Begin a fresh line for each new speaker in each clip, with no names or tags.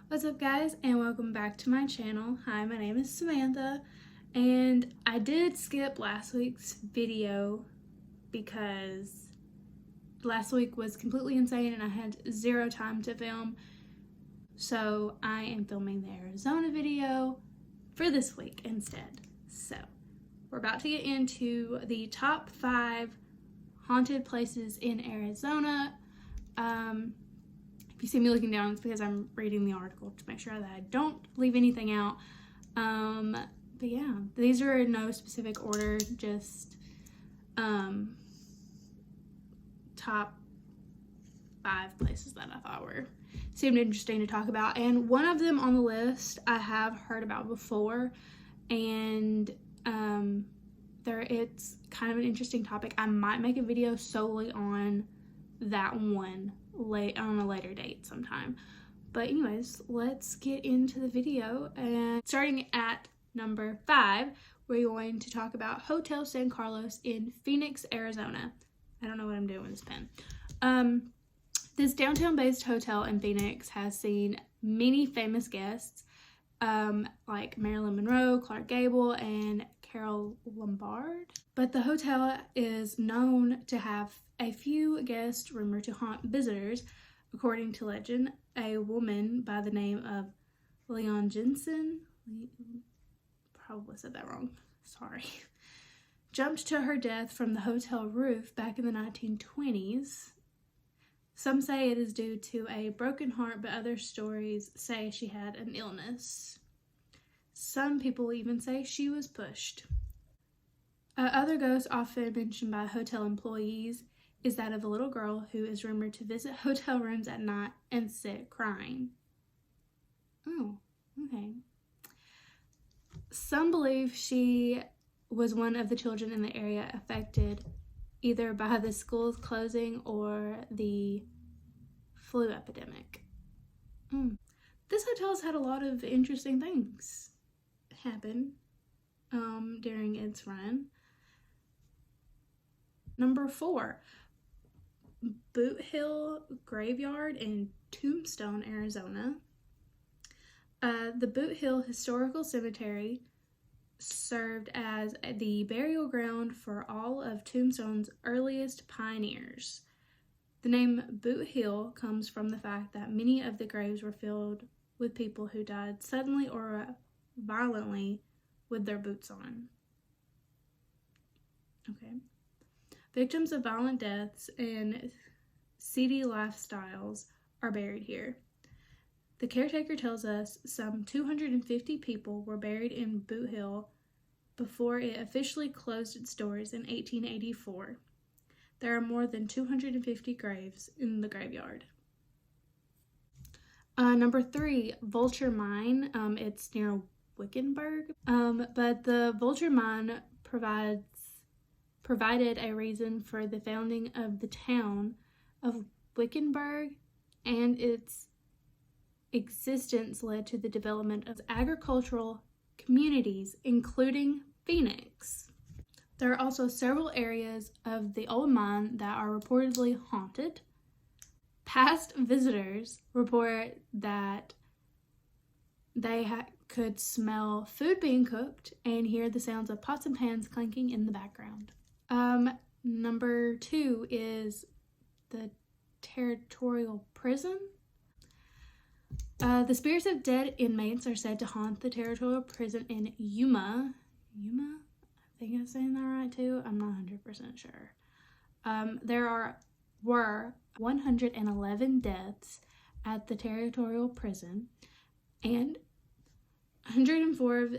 What's up, guys, and welcome back to my channel. Hi, my name is Samantha, and I did skip last week's video because last week was completely insane and I had zero time to film. So I am filming the Arizona video for this week instead. So we're about to get into the top 5 haunted places in Arizona. If you see me looking down, it's because I'm reading the article to make sure that I don't leave anything out. But yeah, these are in no specific order, just top 5 places that I thought seemed interesting to talk about. And one of them on the list I have heard about before, and it's kind of an interesting topic. I might make a video solely on that one on a later date sometime. But anyways, let's get into the video. And starting at number 5, we're going to talk about Hotel San Carlos in Phoenix, Arizona. I don't know what I'm doing with this pen. This downtown-based hotel in Phoenix has seen many famous guests, like Marilyn Monroe, Clark Gable, and Carole Lombard. But the hotel is known to have a few guests rumored to haunt visitors. According to legend, a woman by the name of Leon Jensen, probably said that wrong, sorry, jumped to her death from the hotel roof back in the 1920s. Some say it is due to a broken heart, but other stories say she had an illness. Some people even say she was pushed. Other ghosts often mentioned by hotel employees is that of a little girl who is rumored to visit hotel rooms at night and sit crying. Oh, okay. Some believe she was one of the children in the area affected either by the school's closing or the flu epidemic. This hotel has had a lot of interesting things happen during its run. Number 4, Boot Hill Graveyard in Tombstone, Arizona. The Boot Hill Historical Cemetery served as the burial ground for all of Tombstone's earliest pioneers. The name Boot Hill comes from the fact that many of the graves were filled with people who died suddenly or violently with their boots on. Okay. Victims of violent deaths and seedy lifestyles are buried here. The caretaker tells us some 250 people were buried in Boot Hill before it officially closed its doors in 1884. There are more than 250 graves in the graveyard. Number 3, Vulture Mine. It's near Wickenburg. But the Vulture Mine provided a reason for the founding of the town of Wickenburg, and its existence led to the development of agricultural communities, including Phoenix. There are also several areas of the old mine that are reportedly haunted. Past visitors report that they could smell food being cooked and hear the sounds of pots and pans clanking in the background. Number 2 is the Territorial Prison. The spirits of dead inmates are said to haunt the Territorial Prison in Yuma. Yuma? I think I'm saying that right too. I'm not 100% sure. There were 111 deaths at the Territorial Prison, and 104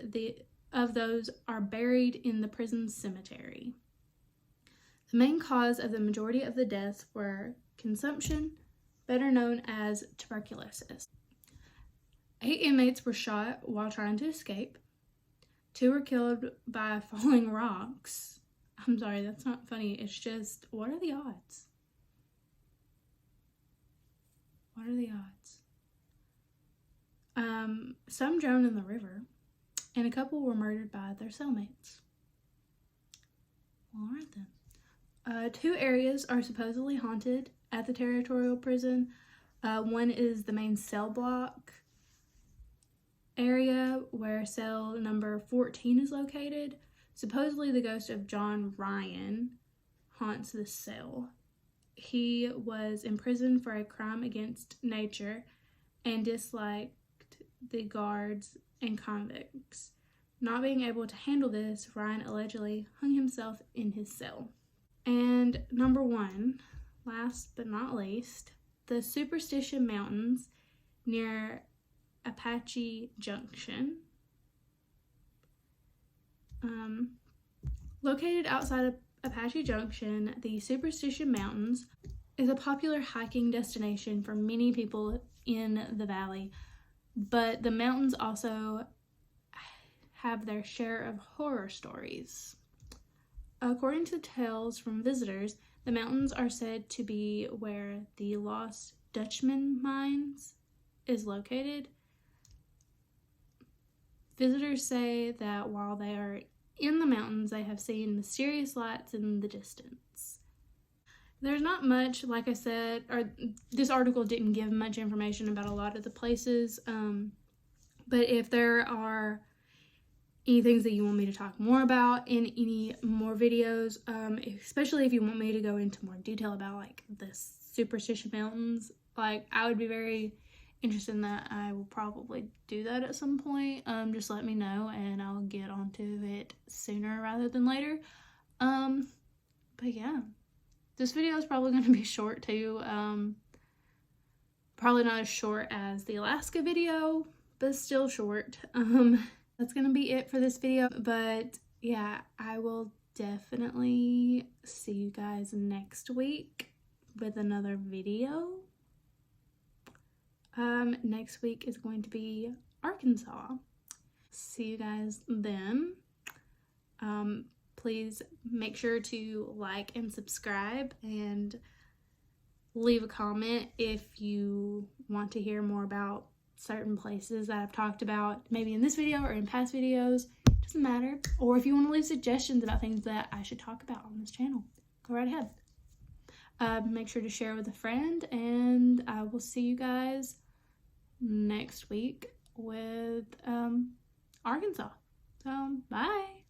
of those are buried in the prison cemetery. The main cause of the majority of the deaths were consumption, better known as tuberculosis. 8 inmates were shot while trying to escape. 2 were killed by falling rocks. I'm sorry, that's not funny. It's just, what are the odds? What are the odds? Some drowned in the river, and a couple were murdered by their cellmates. All right then. 2 areas are supposedly haunted at the Territorial Prison. One is the main cell block, area where cell number 14 is located. Supposedly the ghost of John Ryan haunts this cell. He was imprisoned for a crime against nature and disliked the guards and convicts. Not being able to handle this, Ryan allegedly hung himself in his cell. And number 1, last but not least, the Superstition Mountains near Apache Junction. Located outside of Apache Junction, the Superstition Mountains is a popular hiking destination for many people in the valley, but the mountains also have their share of horror stories. According to tales from visitors, the mountains are said to be where the Lost Dutchman Mines is located. Visitors say that while they are in the mountains, they have seen mysterious lights in the distance. There's not much, like I said, or this article didn't give much information about a lot of the places, but if there are any things that you want me to talk more about in any more videos, especially if you want me to go into more detail about like the Superstition Mountains, like I would be very interested in that. I will probably do that at some point. Just let me know and I'll get onto it sooner rather than later. But yeah, this video is probably going to be short too. Probably not as short as the Alaska video, but still short. That's gonna be it for this video, but yeah, I will definitely see you guys next week with another video. Next week is going to be Arkansas. See you guys then. Please make sure to like and subscribe and leave a comment if you want to hear more about certain places that I've talked about, maybe in this video or in past videos, doesn't matter. Or if you want to leave suggestions about things that I should talk about on this channel, go right ahead. Make sure to share with a friend, and I will see you guys next week with Arkansas. So bye.